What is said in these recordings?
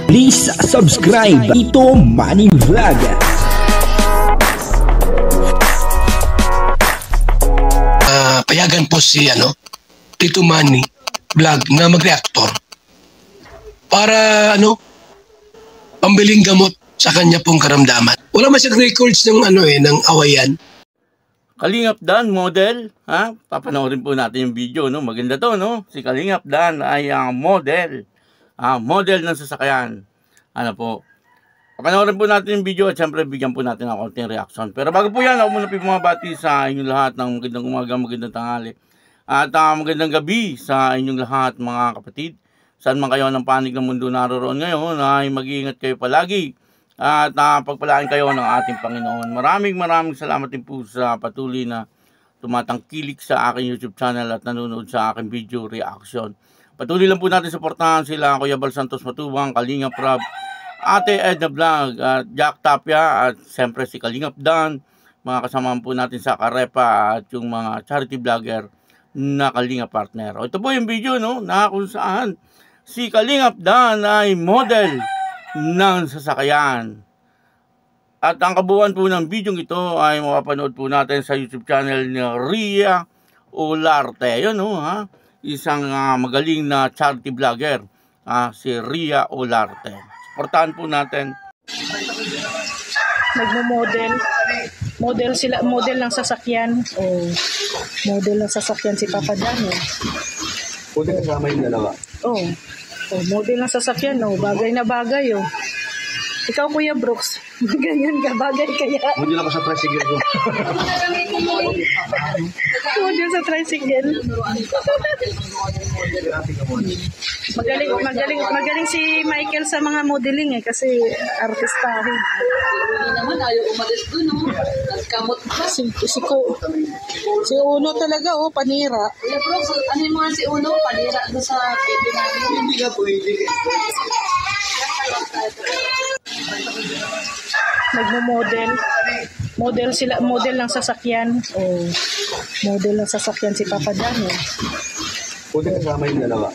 Please subscribe Ito Manny Vlog. Payagan po si Tito Manny Vlog na mag-reactor para pambiling gamot sa kanya pong karamdaman. Wala man siyang records ng ng awayan. Kalingap Dan model, ha? Papanoorin po natin yung video, no? Maganda to, no? Si Kalingap Dan ay model. Model ng sasakyan. Ano po? Papanoorin po natin yung video at syempre bigyan po natin ng konting reaction. Pero bago po yan, ako muna pumabati sa inyong lahat ng magandang umaga, magandang tanghali. At magandang gabi sa inyong lahat mga kapatid. Saan man kayo ng panig ng mundo naroon ngayon, ay mag-iingat kayo palagi. At pagpalaan kayo ng ating Panginoon. Maraming salamat din po sa patuloy na tumatangkilik sa aking YouTube channel at nanonood sa aking video reaction. Patuloy lang po natin suportahan sila Kuya Bal Santos Matubang, Kalingap Rob, Ate Edna Vlog, at Jack Tapia, at siyempre si Kalingap Dan, mga kasamahan po natin sa Karepa at yung mga charity vlogger na Kalingap partner. Ito po yung video, no, na kung saan si Kalingap Dan ay model ng sasakyan. At ang kabuuan po ng video ito ay mapapanood po natin sa YouTube channel ni Ria Olarte. Yun, no, ha? Isang magaling na charity vlogger, si Ria Olarte. Supportahan po natin. Nagmo-model. Model ng sasakyan. Model ng sasakyan si Papa Dan. Pwede kasama yung dalawa. Model ng sasakyan, bagay na bagay, Ikaw, Kuya Brooks, ganyan ka, bagay kaya. Model ako sa tricycle ko. Model sa tricycle. Magaling si Michael sa mga modeling, kasi artistahin. Hindi naman, ayaw umalis doon, nagkamot pa. Si Uno talaga, panira. Kuya Brooks, ano yung mga si Uno? Panira doon sa baby namin. Hindi ka pwede. Model ng sasakyan. Model ng sasakyan si Papa Dan. Pwede kasama yung dalawa.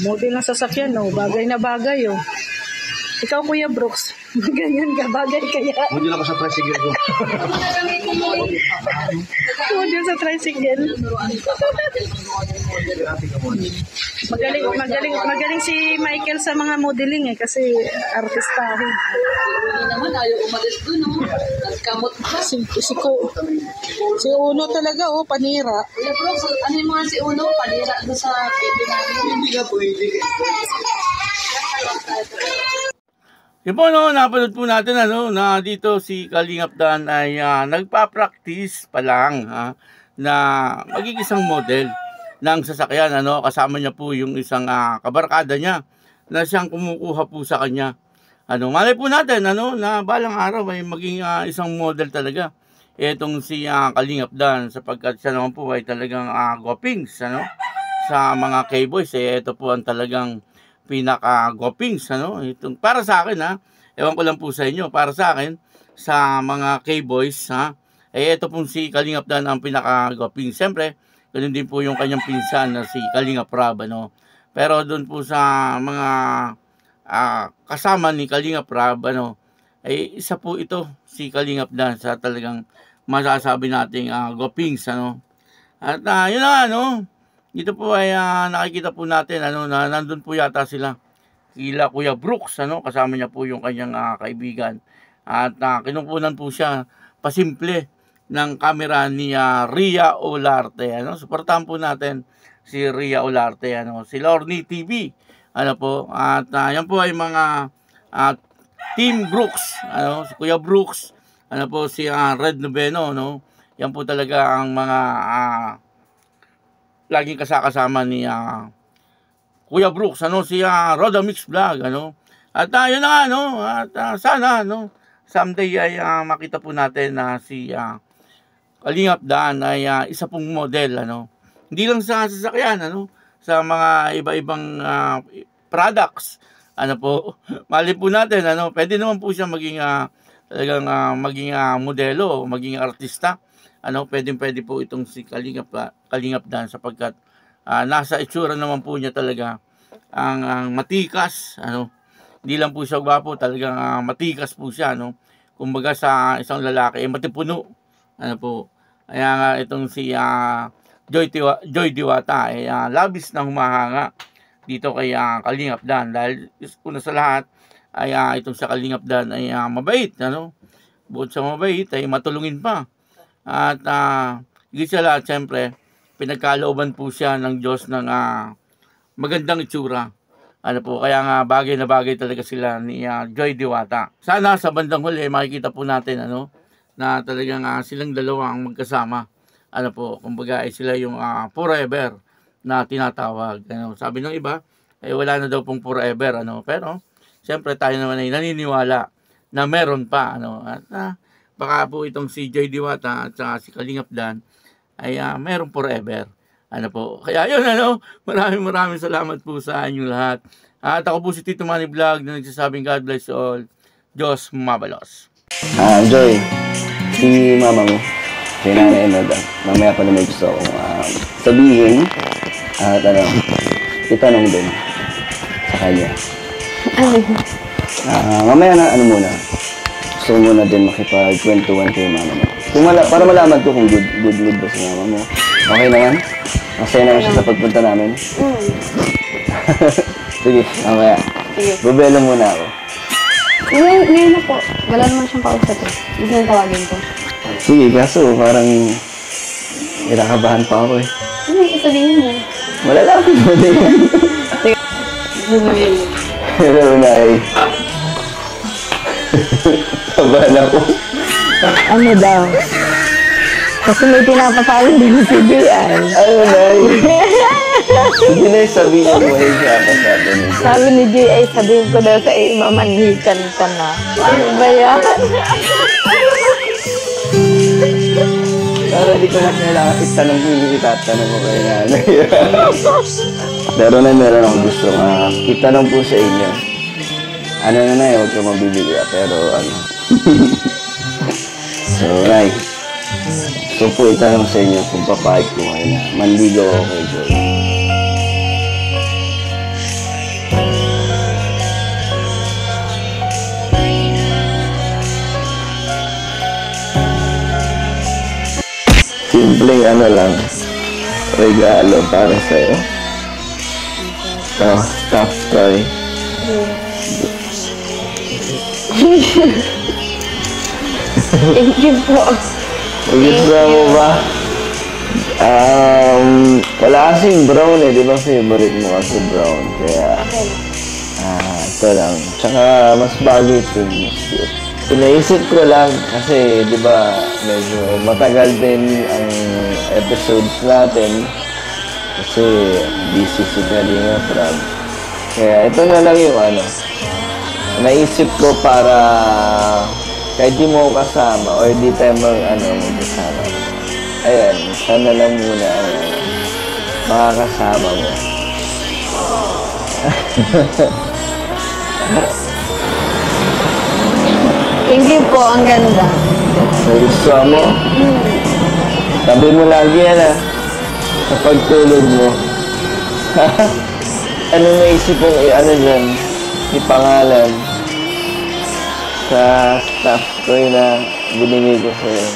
Model ng sasakyan, bagay na bagay, Ikaw, Kuya Brooks, ganyan ka, bagay kaya. Model ako sa tricycle ko. Model sa tricycle. Magaling si Michael sa mga modeling, kasi artistahin. Hindi naman, ayaw umalis doon, nagkamot pa. Si Uno talaga, panira. Kuya Brooks, ano yung mga si Uno? Panira doon sa baby namin. Hindi ka pwede. Yun po, napanood po natin na dito si Kalingap Dan ay nagpa-practice pa lang na magiging isang model ng sasakyan. Kasama niya po yung isang kabarkada niya na siyang kumukuha po sa kanya. Malay po natin na balang araw ay maging isang model talaga etong si Kalingap Dan, sapagkat siya naman po ay talagang gopings sa mga K-boys. Ito po ang talagang pinaka-gopings, Itong, para sa akin, ewan ko lang po sa inyo, para sa akin, sa mga K-boys, ito pong si Kalingap Dan ang pinaka-gopings. Siyempre, ganun din po yung kanyang pinsan na si Kalingap Rob, Pero doon po sa mga kasama ni Kalingap Rob, isa po ito, si Kalingap Dan, sa talagang masasabi nating gopings, At yun na, dito po ay nakikita po natin na nandun po yata sila kila Kuya Brooks, kasama niya po yung kanyang kaibigan. At kinukunan po siya pasimple ng kamera ni Ria Olarte. Suportahan po natin si Ria Olarte, si Lorny TV. At yan po ay mga Team Brooks, si Kuya Brooks, si Red Noveno, yan po talaga ang mga laging kasama ni Kuya Brooks, si Roda Mix Vlog, At yun na at sana, someday ay makita po natin na si Kalingap Dan ay isa pong model, Hindi lang sa sasakyan, sa mga iba-ibang products, mali po natin, pwede naman po siya maging talagang maging modelo, maging artista. Pwede po itong si Kalingap Dan, sapagkat nasa itsura naman po niya talaga ang matikas, ano. Hindi lang po siya gwapo, talagang matikas po siya, no. Kumbaga sa isang lalaki, matipuno. Ano po. Kaya nga itong si Joy Diwata ay labis na humahanga dito kay Kalingap Dan, dahil una sa lahat ay itong sa Kalingap Dan ay mabait, ano. Bukod sa mabait ay matulungin pa. At higit sa lahat, siyempre, pinagkalooban po siya ng Diyos ng magandang itsura. Ano po, kaya nga bagay na bagay talaga sila ni Joy Diwata. Sana sa bandang huli makikita po natin, ano, na talagang silang dalawa ang magkasama. Ano po, kumbaga ay sila yung forever na tinatawag. Ano, sabi ng iba, ay wala na daw pong forever, ano. Pero siyempre tayo naman ay naniniwala na meron pa, ano. At baka po itong si Joy Diwata at si Kalingap Dan ay meron forever. Ano po. Kaya yun, ano, maraming salamat po sa inyong lahat. At ako po si Tito Manny Vlog na nagsasabing God bless you all. Diyos mabalos. Joy, si mama mo, si Nanay Imelda, mamaya pa naman gusto akong sabihin at itanong din sa kanya. Mamaya na, muna, gusto ko muna din makipagkwentuhan kay mama mo. Para malaman ko kung good mood ba si mama mo. Okay naman? Masaya naman siya sa pagpunta namin? Sige, mamaya. Sige. Bubelo muna ako. Ngayon na po. Wala naman siyang kausap eh. Gusto nang tawagin ko. Sige, kaso parang irakabahan pa ako eh. Ano yung sasabihin mo? Wala lang. Sige. Sasabihin mo. Hello, Nay. Kabahan ako. Ano daw? Kasi may pinapasabi din si Dian. Ano, Nay? Hindi na sabihin mo ay siya pasabi ni Joy. Sabi ni Joy ay sabihin ko daw sa iyo, mamanhikan ka na. Ano ba yan? Pero di ko na kailangan itanong ko yung itatanong ko kay Nanay. Pero na meron akong gusto itanong po sa inyo. Ano na, Nay, huwag ka mabibigla. Pero So, Nay, gusto po itanong sa inyo kung papayag ko kayo na manligaw ako kay Joy. Simpleng lang, regalo para sa'yo. Stuffed toy. Thank you po. Gusto mo ba? Wala kasing brown eh. Di ba favorite mo kasi brown? Kaya, ito lang. Tsaka mas bago ito. Mas cute. Pinaisip ko lang kasi, di ba, medyo matagal din ang episodes natin. Kasi busy si Kalinga Prab. Kaya ito na lang yung naisip ko para kahit di mo kasama o di tayo magkasama. Ayan, sana lang muna makakasama mo. Thank you po, ang ganda. Gusto mo? Sabi mo lagi yan sa pagtulog mo. Ano naisip mo dyan? Ipangalan sa stuff toy na binigay ko sa'yo.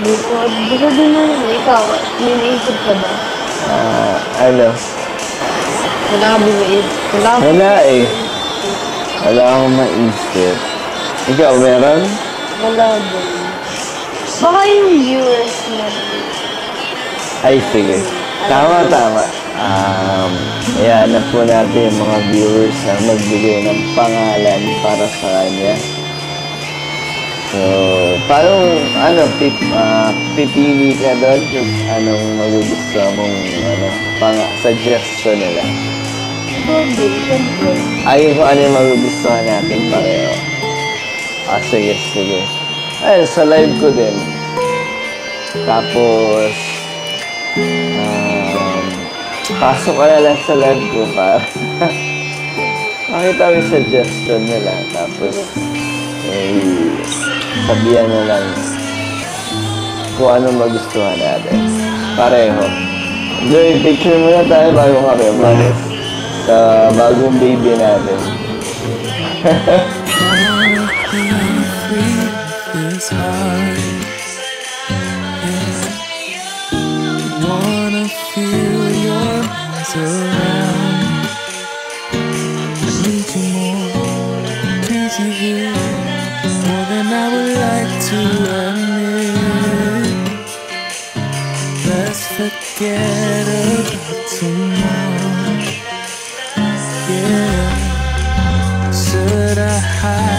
Gusto din na yun. Ikaw, may naisip ka ba? Wala ka binaisip. Wala eh. Wala akong maisip. Ikaw, meron? Wala din. Baka yung viewers natin. Ay, sige. Tama. Ihanap po natin yung mga viewers na magbigay ng pangalan para sa kanya. So, parang, pipili ka doon kung anong magugusto mong, suggestion nila. Ayun kung ano yung magugustuhan natin pareho. Sige. Ay, sa live ko din. Tapos, pasok ka na lang sa live ko para makita mo yung suggestion nila. Tapos, sabihan na lang kung anong magustuhan natin. Pareho. Joy, picture muna tayo bago kami umalis. Sa bagong baby natin. Wanna feel your arms around. I need you more, can't you hear? More than I would like to admit. Let's forget about tomorrow. Yeah, should I hide?